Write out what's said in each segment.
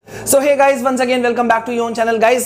So hey guys, once again welcome back to your own channel. Guys,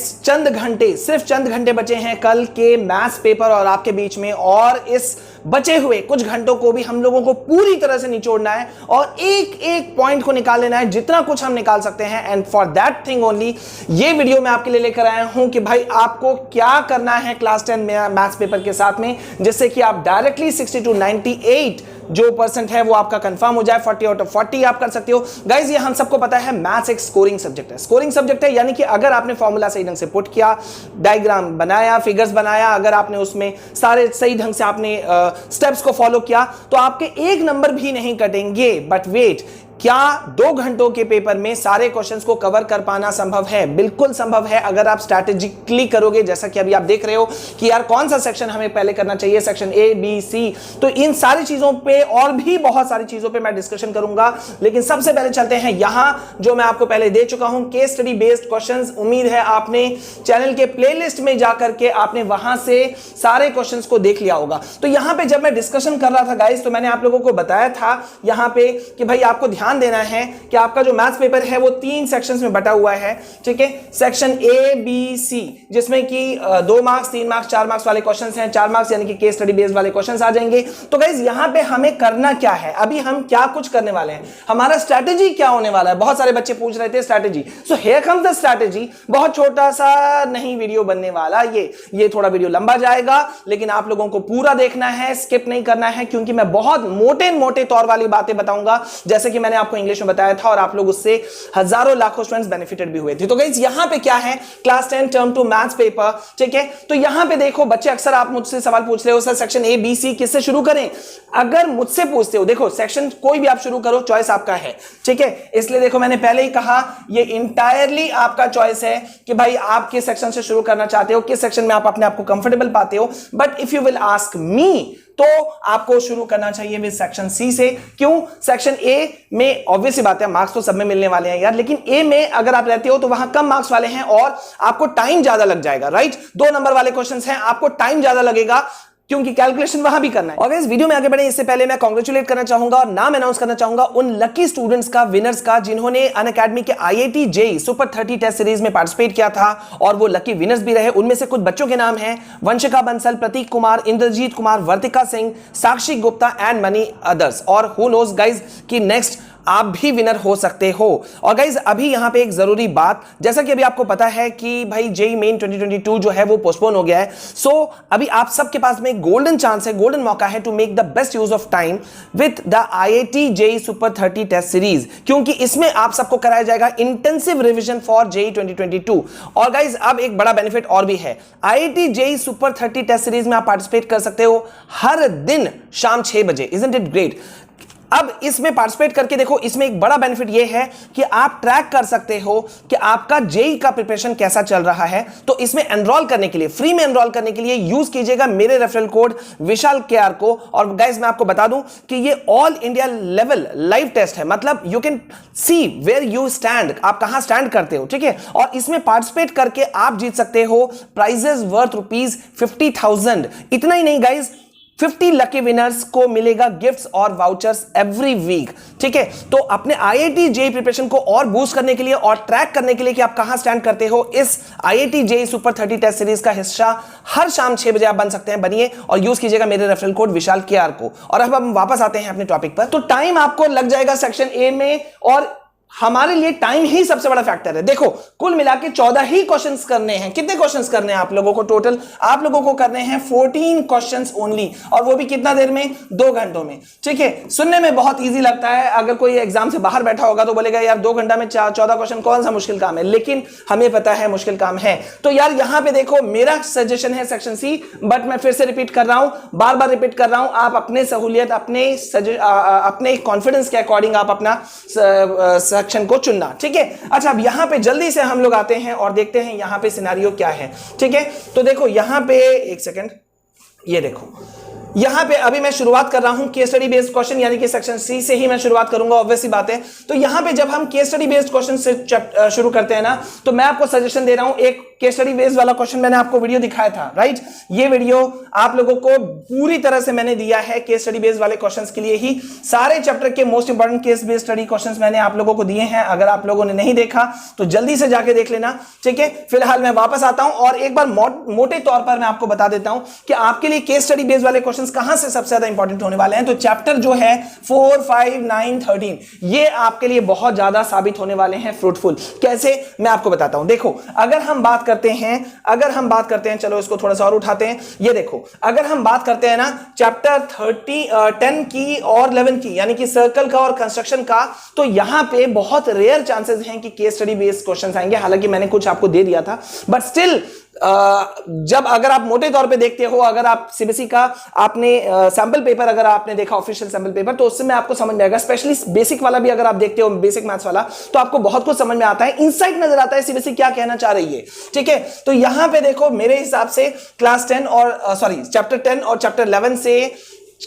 सिर्फ चंद घंटे बचे हैं कल के मैथ्स पेपर और आपके बीच में, और इस बचे हुए कुछ घंटों को भी हम लोगों को पूरी तरह से निचोड़ना है और एक एक पॉइंट को निकाल लेना है, जितना कुछ हम निकाल सकते हैं। And for that thing only ये वीडियो मैं आपके लिए लेकर आया हूं कि भाई आपको क्या करना है क्लास 10 में मैथ्स पेपर के साथ में, जिससे कि आप डायरेक्टली 60 to 98 जो परसेंट है वो आपका कंफर्म हो जाए। 40 आउट ऑफ 40 आप कर सकते हो। गाइज, ये हम सबको पता है मैथ्स एक स्कोरिंग सब्जेक्ट है। स्कोरिंग सब्जेक्ट है यानी कि अगर आपने फॉर्मूला सही ढंग से पुट किया, डायग्राम बनाया, फिगर्स बनाया, अगर आपने उसमें सारे सही ढंग से आपने स्टेप्स को फॉलो किया, तो आपके एक नंबर भी नहीं कटेंगे। बट वेट, क्या 2 घंटों के पेपर में सारे क्वेश्चंस को कवर कर पाना संभव है? बिल्कुल संभव है, अगर आप स्ट्रैटेजिकली करोगे। जैसा कि अभी आप देख रहे हो कि यार कौन सा सेक्शन हमें पहले करना चाहिए, सेक्शन ए बी सी, तो इन सारी चीजों पे और भी बहुत सारी चीजों पे मैं डिस्कशन करूंगा। लेकिन सबसे पहले चलते हैं यहां, जो मैं आपको पहले दे चुका हूं, केस स्टडी बेस्ड क्वेश्चंस। उम्मीद है आपने चैनल के प्लेलिस्ट में जाकर के आपने वहां से सारे क्वेश्चंस को देख लिया होगा। तो यहां पे जब मैं डिस्कशन कर रहा था गाइस, तो मैंने आप लोगों को बताया था यहां पे कि भाई आपको ध्यान देना है कि आपका जो मैथ्स पेपर है वो 3 सेक्शंस में बटा हुआ है। ठीक है, सेक्शन ए बी सी, जिसमें कि 2 मार्क्स, 3 मार्क्स, 4 मार्क्स वाले क्वेश्चंस हैं। 4 मार्क्स यानी कि केस स्टडी बेस्ड वाले क्वेश्चंस आ जाएंगे। तो गाइस, यहां पे हमें करना क्या है, अभी हम क्या कुछ करने वाले हैं, हमारा स्ट्रैटेजी क्या होने वाला है। बहुत सारे बच्चे पूछ रहे थे strategy, so here comes the strategy. बहुत छोटा सा नहीं वीडियो बनने वाला, ये थोड़ा वीडियो लंबा जाएगा, लेकिन आप लोगों को पूरा देखना है, स्किप नहीं करना है, क्योंकि मैं बहुत मोटे तौर वाली बातें बताऊंगा, जैसे कि मैंने आपको इंग्लिश में बताया था, और आप लोग उससे हजारों लाखों स्टूडेंट्स बेनिफिटेड भी हुए थे। तो गाइस, यहां पे क्या है, क्लास 10 टर्म 2 मैथ्स पेपर। ठीक है, तो यहां पे देखो बच्चे, अक्सर आप मुझसे सवाल पूछ रहे हो, sir section A B C किससे शुरू करें। अगर मुझसे पूछते हो, देखो सेक्शन कोई भी आप शुरू करो, चॉइस आपका है। ठीक है, इसलिए देखो मैंने पहले ही कहा, ये इंटायरली आपका चॉइस है कि भाई आप किस सेक्शन से शुरू करना चाहते हो, किस सेक्शन में आप अपने आप को कंफर्टेबल पाते हो। But if you will ask me, तो आपको शुरू करना चाहिए विद सेक्शन सी से। क्यों? सेक्शन ए में ऑब्वियस बात है, मार्क्स तो सब में मिलने वाले हैं यार, लेकिन ए में अगर आप रहते हो तो वहां कम मार्क्स वाले हैं और आपको टाइम ज्यादा लग जाएगा। राइट, 2 नंबर वाले क्वेश्चंस हैं, आपको टाइम ज्यादा लगेगा, क्योंकि कैलकुलेशन वहां भी करना है। और इस वीडियो में आगे बढ़े इससे पहले मैं कांग्रेचुलेट करना चाहूंगा और नाम अनाउंस करना चाहूंगा उन लकी स्टूडेंट्स का, विनर्स का, जिन्होंने अनअकैडमी के IIT JEE super 30 test series में पार्टिसिपेट किया था, और वो लकी विनर्स भी रहे। उनमें से कुछ बच्चों के नाम हैं वंशिका बंसल, प्रतीक कुमार, इंद्रजीत कुमार, वर्तिका सिंह, साक्षी गुप्ता एंड मनी अदर्स। और हु नोज गाइज कि नेक्स्ट आप भी विनर हो सकते हो। और गाइज, अभी यहां पे एक जरूरी बात, जैसा कि अभी आपको पता है कि भाई JEE मेन 2022 जो है वो पोस्टपोन हो गया है। सो अभी आप सबके पास में एक गोल्डन चांस है, गोल्डन मौका है to make the best use of time with the IIT JEE super 30 test series, क्योंकि इसमें आप सबको कराया जाएगा इंटेंसिव रिवीजन फॉर JEE 2022। और गाइज, अब एक बड़ा बेनिफिट और भी है, IIT JEE super 30 test series में आप पार्टिसिपेट कर सकते हो हर दिन शाम 6 बजे। Isn't it great? अब इसमें पार्टिसिपेट करके देखो, इसमें एक बड़ा बेनिफिट यह है कि आप ट्रैक कर सकते हो कि आपका JEE का प्रिपरेशन कैसा चल रहा है। तो इसमें एनरोल करने के लिए, फ्री में एनरोल करने के लिए यूज कीजिएगा मेरे रेफरल कोड विशाल KR को। और गाइस, मैं आपको बता दूं कि ये all India level live test है, मतलब you can see where you stand, आप कहां स्टैंड करते हो। ठीक है, और इसमें पार्टिसिपेट करके आप जीत सकते हो प्राइजेस वर्थ ₹50,000। इतना ही नहीं गाइस, 50 लकी विनर्स को मिलेगा गिफ्ट्स और वाउचर्स एवरी वीक। ठीक है, तो अपने IIT JEE प्रिपरेशन को और बूस्ट करने के लिए और ट्रैक करने के लिए कि आप कहां स्टैंड करते हो, इस IIT JEE super 30 test series का हिस्सा हर शाम 6 बजे आप बन सकते हैं। बनिए और यूज कीजिएगा मेरे रेफरल कोड विशाल KR को। और अब हम वापस आते हैं अपने टॉपिक पर। तो टाइम आपको लग जाएगा सेक्शन ए में, और हमारे लिए टाइम ही सबसे बड़ा फैक्टर है। देखो, कुल मिला के 14 ही क्वेश्चंस करने हैं। कितने क्वेश्चंस करने हैं आप लोगों को टोटल? आप लोगों को करने हैं 14 क्वेश्चंस ओनली, और वो भी कितना देर में? 2 घंटों में। ठीक है, सुनने में बहुत इजी लगता है, अगर कोई एग्जाम से बाहर बैठा होगा तो बोलेगा यार 2 घंटा में 14 क्वेश्चन कौन सा मुश्किल काम है, लेकिन हमें पता है मुश्किल काम है। तो यार यहां पे देखो, मेरा सजेशन है सेक्शन सी, बट मैं फिर से रिपीट कर रहा हूं, बार बार रिपीट कर रहा हूं, आप अपने सहूलियत, अपने कॉन्फिडेंस के अकॉर्डिंग आप अपना सेक्शन को चुनना। ठीक है, अच्छा, अब यहां पे जल्दी से हम लोग आते हैं और देखते हैं यहां पे सिनेरियो क्या है। ठीक है, तो देखो यहां पे एक सेकंड, ये देखो यहां पे अभी मैं शुरुआत कर रहा हूं केस स्टडी बेस्ड क्वेश्चन, यानी कि सेक्शन सी से ही मैं शुरुआत करूंगा, ऑब्वियस सी बात है। तो यहां पे जब हम केस स्टडी बेस्ड क्वेश्चन से शुरू करते हैं ना, तो मैं आपको सजेशन दे रहा हूं, एक केस स्टडी बेस्ड वाला क्वेश्चन मैंने आपको वीडियो दिखाया था, राइट? ये वीडियो आप लोगों को पूरी तरह से मैंने दिया है केस स्टडी बेस्ड वाले क्वेश्चंस के लिए ही। सारे चैप्टर के most important case based study questions मैंने आप लोगों को दिए हैं। अगर आप लोगों ने नहीं देखा तो जल्दी से जाके देख लेना, ठीक है? फिलहाल मैं वापस आता हूं और एक बार मोटे तौर पर मैं आपको बता देता हूं कि आपके लिए केस स्टडी बेस्ड वाले क्वेश्चंस कहां से सबसे ज्यादा इंपॉर्टेंट होने वाले हैं। तो चैप्टर जो है 4, 5, 9, 13 ये आपके लिए बहुत ज्यादा साबित होने वाले हैं फ्रूटफुल। कैसे, मैं आपको बताता हूं। देखो, अगर हम बात करते हैं, चलो इसको थोड़ा सा और उठाते हैं। ये देखो, अगर हम बात करते हैं ना चैप्टर 10 की और 11 की, यानी कि सर्कल का और कंस्ट्रक्शन का, तो यहां पे बहुत रेयर चांसेस हैं कि केस स्टडी बेस्ड क्वेश्चंस आएंगे। हालांकि मैंने कुछ आपको दे दिया था, बट स्टिल जब अगर आप मोटे तौर पे देखते हो, अगर आप सीबीएसई का आपने सैंपल पेपर अगर आपने देखा, ऑफिशियल सैंपल पेपर, तो उससे में आपको समझ में आएगा। स्पेशली बेसिक वाला भी अगर आप देखते हो, बेसिक मैथ्स वाला, तो आपको बहुत कुछ समझ में आता है, इंसाइट नजर आता है सीबीएसई क्या कहना चाह रही है, ठीक है? तो यहां पे देखो, मेरे हिसाब से क्लास 10 और चैप्टर 10 और चैप्टर 11 से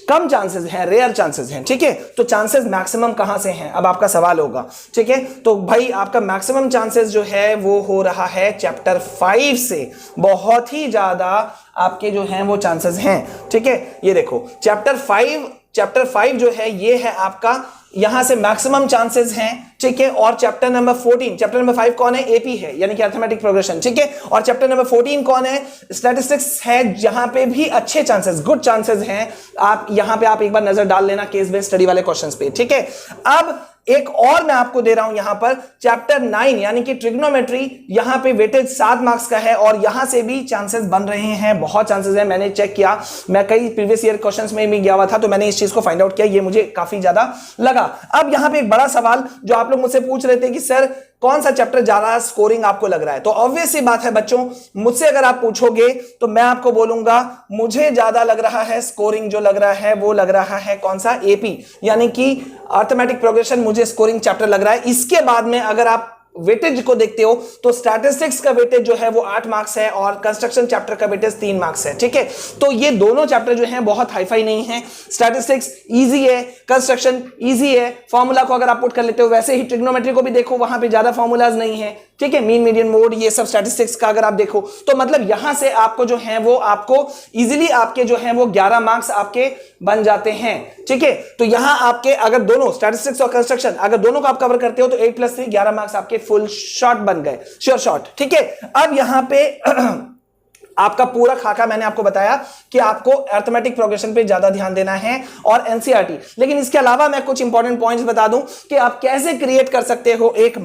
कम चांसेस हैं, रेयर चांसेस हैं, ठीक है? तो चांसेस मैक्सिमम कहां से हैं, अब आपका सवाल होगा, ठीक है? तो भाई आपका मैक्सिमम चांसेस जो है वो हो रहा है चैप्टर 5 से। बहुत ही ज्यादा आपके जो हैं वो चांसेस हैं, ठीक है? ये देखो, चैप्टर 5 जो है ये है आपका, यहां से मैक्सिमम चांसेस हैं, ठीक है? और चैप्टर नंबर 5 कौन है? एपी है, यानी कि अरिथमेटिक प्रोग्रेशन, ठीक है? और चैप्टर नंबर 14 कौन है? स्टैटिस्टिक्स है, जहां पे भी अच्छे चांसेस, गुड चांसेस हैं। आप यहां पे आप एक बार नजर डाल लेना केस बेस्ड स्टडी वाले क्वेश्चंस पे, ठीक है? अब एक और मैं आपको दे रहा हूं यहां पर, चैप्टर 9 यानी कि ट्रिग्नोमेट्री, यहां पे वेटेज 7 मार्क्स का है और यहां से भी चांसेस बन रहे हैं, बहुत चांसेस है। मैंने चेक किया, मैं कई प्रीवियस ईयर क्वेश्चंस में भी गया हुआ था, तो मैंने इस चीज को फाइंड आउट किया, ये मुझे काफी ज्यादा लगा। अब यहां पे एक बड़ा सवाल जो आप लोग मुझसे पूछ रहे थे कि सर कौन सा चैप्टर ज्यादा स्कोरिंग आपको लग रहा है, तो ऑब्वियस सी बात है बच्चों, मुझसे अगर आप पूछोगे तो मैं आपको बोलूंगा मुझे ज्यादा लग रहा है स्कोरिंग, जो लग रहा है वो लग रहा है कौन सा? एपी, यानी कि अरिथमेटिक प्रोग्रेशन मुझे स्कोरिंग चैप्टर लग रहा है। इसके बाद में अगर आप वेटेज को देखते हो तो स्टैटिस्टिक्स का वेटेज जो है वो 8 मार्क्स है और कंस्ट्रक्शन चैप्टर का वेटेज 3 मार्क्स है, ठीक है? तो ये दोनों चैप्टर जो हैं बहुत हाईफाई नहीं है। स्टैटिस्टिक्स इजी है, कंस्ट्रक्शन इजी है, फॉर्मूला को अगर आप पुट कर लेते हो, वैसे ही ट्रिग्नोमेट्री को भी देखो, वहां पे ज्यादा फॉर्मूलाज नहीं है, ठीक है? मीन, मीडियन, मोड, ये सब स्टैटिस्टिक्स का अगर आप देखो तो मतलब यहां से आपको जो है वो आपको इजीली आपके जो है वो 11 मार्क्स आपके बन जाते हैं, ठीक है? तो यहां आपके अगर दोनों स्टैटिस्टिक्स और कंस्ट्रक्शन अगर दोनों को आप कवर करते हो तो 8 + 3 11 मार्क्स आपके फुल शॉट बन गए, श्योर शॉट, ठीक है? अब यहां पे आपका पूरा खाका मैंने आपको बताया कि आपको अरिथमेटिक प्रोग्रेशन पे ज्यादा ध्यान देना है और एनसीईआरटी। लेकिन इसके अलावा मैं कुछ इंपॉर्टेंट पॉइंट्स बता दूं कि आप कैसे क्रिएट कर सकते हो एक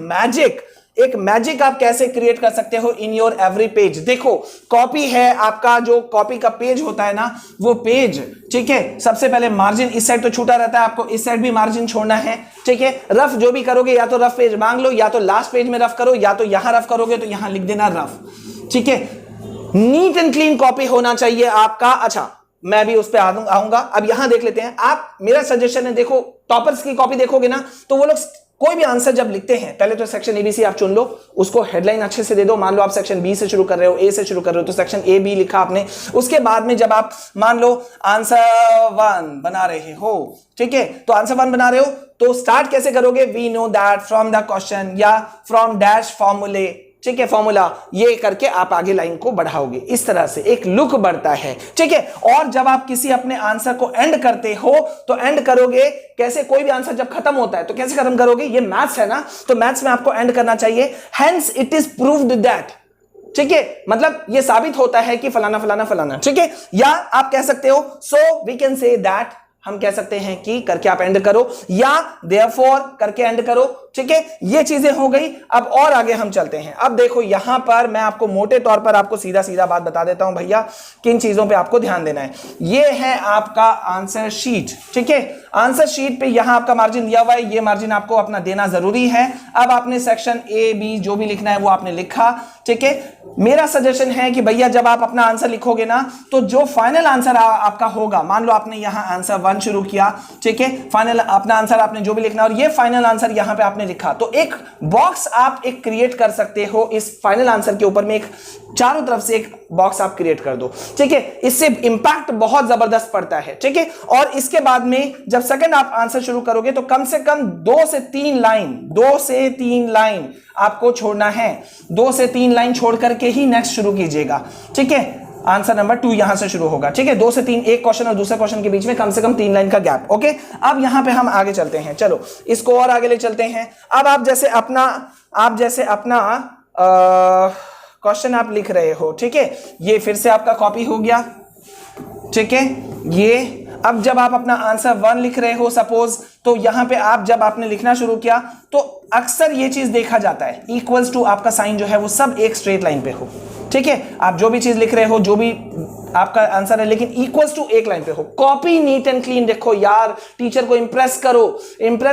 मैजिक आप कैसे क्रिएट कर सकते हो इन योर एवरी पेज। देखो, कॉपी है, आपका जो कॉपी का पेज होता है ना, वो पेज, ठीक है? सबसे पहले मार्जिन इस साइड तो छूटा रहता है, आपको इस साइड भी मार्जिन छोड़ना है, ठीक है? रफ जो भी करोगे, या तो रफ पेज मांग लो, या तो लास्ट पेज में रफ करो, या तो यहां रफ करोगे तो यहां लिख देना रफ, ठीक है? नीट एंड क्लीन कॉपी होना चाहिए आपका। अच्छा, मैं भी उस पर आऊंगा। अब यहां देख लेते हैं, आप, मेरा सजेशन है, देखो टॉपर्स की कॉपी देखोगे ना तो वो लोग कोई भी आंसर जब लिखते हैं, पहले तो सेक्शन एबीसी आप चुन लो, उसको हेडलाइन अच्छे से दे दो। मान लो आप सेक्शन बी से शुरू कर रहे हो, ए से शुरू कर रहे हो, तो सेक्शन ए बी लिखा आपने। उसके बाद में जब आप मान लो आंसर 1 बना रहे हो, ठीक है? तो आंसर 1 बना रहे हो तो स्टार्ट कैसे करोगे? We know that from the question, या फ्रॉम डैश फॉर्मूले, ठीक है? फॉर्मूला, ये करके आप आगे लाइन को बढ़ाओगे, इस तरह से एक लुक बढ़ता है, ठीक है? और जब आप किसी अपने आंसर को एंड करते हो तो एंड करोगे कैसे? कोई भी आंसर जब खत्म होता है तो कैसे खत्म करोगे? ये मैथ्स है ना, तो मैथ्स में आपको एंड करना चाहिए, hence it is proved that, ठीक है? मतलब ये साबित होता है कि फलाना फलाना फलाना, ठीक है? या आप कह सकते हो so we can say that, हम कह सकते हैं कि करके आप एंड करो, या देयरफॉर करके एंड करो, ठीक है? ये चीजें हो गई। अब और आगे हम चलते हैं। अब देखो, यहां पर मैं आपको मोटे तौर पर आपको सीधा सीधा बात बता देता हूं भैया, किन चीजों पे आपको ध्यान देना है। ये है आपका आंसर शीट, ठीक है? आंसर शीट पे यहां आपका मार्जिन दिया हुआ है, ये मार्जिन आपको अपना देना जरूरी है। अब आपने सेक्शन ए बी जो भी लिखना है वो आपने लिखा, ठीक है? मेरा सजेशन है कि भैया जब आप अपना आंसर लिखोगे ना, तो जो फाइनल आंसर आपका होगा, मान लो आपने यहां आंसर 1 शुरू किया, ठीक है? फाइनल अपना आंसर आपने जो भी लिखना, और ये फाइनल आंसर यहां पे आपने आपने लिखा, तो एक बॉक्स आप एक क्रिएट कर सकते हो इस फाइनल आंसर के ऊपर में, एक चारों तरफ से एक बॉक्स आप क्रिएट कर दो, ठीक है। इससे इंपैक्ट बहुत जबरदस्त पड़ता है, ठीक है। और इसके बाद में जब सेकंड आप आंसर शुरू करोगे तो कम से कम 2 से 3 लाइन आपको छोड़ना है, 2 से 3 लाइन छोड़ करके ही नेक्स्ट शुरू कीजिएगा, ठीक है। आंसर नंबर 2 यहां से शुरू होगा, ठीक है। 2 से 3, एक क्वेश्चन और दूसरे क्वेश्चन के बीच में कम से कम 3 लाइन का गैप, ओके। अब यहां पे हम आगे चलते हैं, चलो इसको और आगे ले चलते हैं। अब आप जैसे अपना क्वेश्चन आप लिख रहे हो, ठीक है, ये फिर से आपका कॉपी हो गया, ठीक है। ये अब जब आप अपना आंसर 1 लिख रहे हो सपोज, तो यहां पे आप जब आपने लिखना शुरू किया तो अक्सर ये चीज देखा जाता है, इक्वल्स टू आपका साइन जो है वो सब एक स्ट्रेट लाइन पे हो, ठीक है। आप जो भी चीज लिख रहे हो, जो भी आपका आंसर है, लेकिन इक्वल्स टू एक लाइन पे हो। कॉपी नीट एंड क्लीन देखो यार, टीचर को इंप्रेस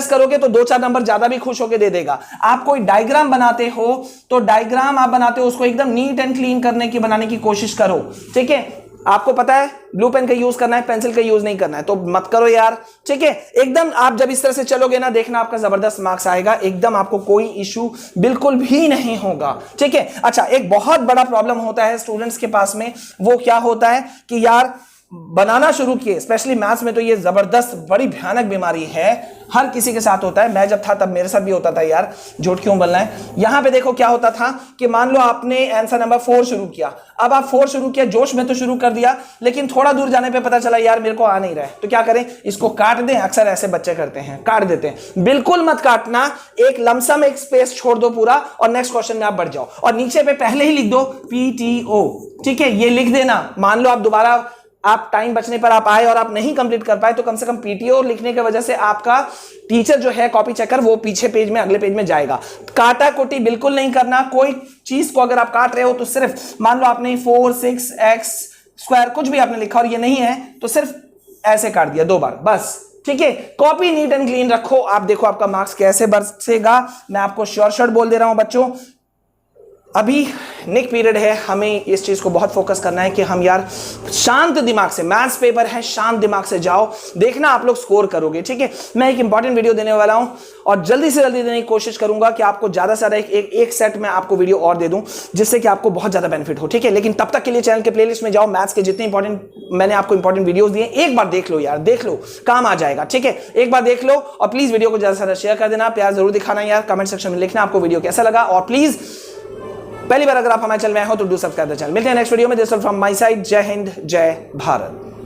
करोगे तो 2-4 नंबर ज्यादा भी खुश होकर दे देगा। आप कोई डायग्राम बनाते हो तो डायग्राम आप बनाते हो उसको एकदम नीट एंड क्लीन बनाने की कोशिश करो, ठीक है। आपको पता है ब्लू पेन का यूज करना है, पेंसिल का यूज नहीं करना है, तो मत करो यार, ठीक है। एकदम आप जब इस तरह से चलोगे ना, देखना आपका जबरदस्त मार्क्स आएगा, एकदम आपको कोई इशू बिल्कुल भी नहीं होगा, ठीक है। अच्छा, एक बहुत बड़ा प्रॉब्लम होता है स्टूडेंट्स के पास में, वो क्या होता है कि यार बनाना शुरू किए, स्पेशली मैथ्स में तो ये जबरदस्त बड़ी भयानक बीमारी है, हर किसी के साथ होता है। मैं जब था तब मेरे साथ भी होता था यार, झूठ क्यों बोलना है। यहां पे देखो क्या होता था कि मान लो आपने आंसर नंबर 4 शुरू किया, अब आप 4 शुरू किया, जोश में तो शुरू कर दिया, लेकिन थोड़ा दूर जाने पे पता चला यार मेरे को आ नहीं रहा है, तो क्या करें, इसको काट दें। अक्सर ऐसे बच्चे करते हैं, काट देते हैं। बिल्कुल मत काटना, एक लमसम एक स्पेस छोड़ दो पूरा, और नेक्स्ट क्वेश्चन में आप बढ़ जाओ, और नीचे पे पहले ही लिख दो PTO, ठीक है। ये लिख देना, मान लो आप दोबारा आप टाइम बचने पर आप आए और आप नहीं कंप्लीट कर पाए, तो कम से कम PTO लिखने की वजह से आपका टीचर जो है कॉपी चेकर, वो पीछे पेज में अगले पेज में जाएगा। काटा कोटी बिल्कुल नहीं करना। कोई चीज को अगर आप काट रहे हो तो सिर्फ मान लो आपने 4 6x स्क्वायर कुछ भी आपने लिखा और ये नहीं है, तो सिर्फ ऐसे काट दिया 2 बार बस, ठीक है। कॉपी नीट एंड क्लीन रखो, आप देखो आपका मार्क्स कैसे बरसेगा। मैं आपको श्योर बोल दे रहा हूं बच्चों, अभी निक पीरियड है, हमें इस चीज को बहुत फोकस करना है कि हम यार शांत दिमाग से, मैथ्स पेपर है, शांत दिमाग से जाओ, देखना आप लोग स्कोर करोगे, ठीक है। मैं एक इंपॉर्टेंट वीडियो देने वाला हूं और जल्दी से जल्दी देने की कोशिश करूंगा कि आपको ज्यादा से ज्यादा एक सेट में आपको वीडियो और दे दूं, जिससे कि आपको बहुत ज्यादा बेनिफिट हो, ठीक है। लेकिन तब तक के लिए चैनल के प्लेलिस्ट में जाओ, मैथ्स के जितने इंपॉर्टेंट मैंने आपको इंपॉर्टेंट वीडियोस दिए, एक बार देख लो यार, देख लो, काम आ जाएगा, ठीक है। एक बार देख लो और प्लीज वीडियो को ज्यादा से ज्यादा शेयर कर देना, प्यार जरूर दिखाना यार, कमेंट सेक्शन में लिखना आपको वीडियो कैसा लगा, और प्लीज पहली बार अगर आप हमारे चैनल में आए हो तो डू सब्सक्राइब द चैनल। मिलते हैं नेक्स्ट वीडियो में। This is from my side. जय हिंद, जय भारत।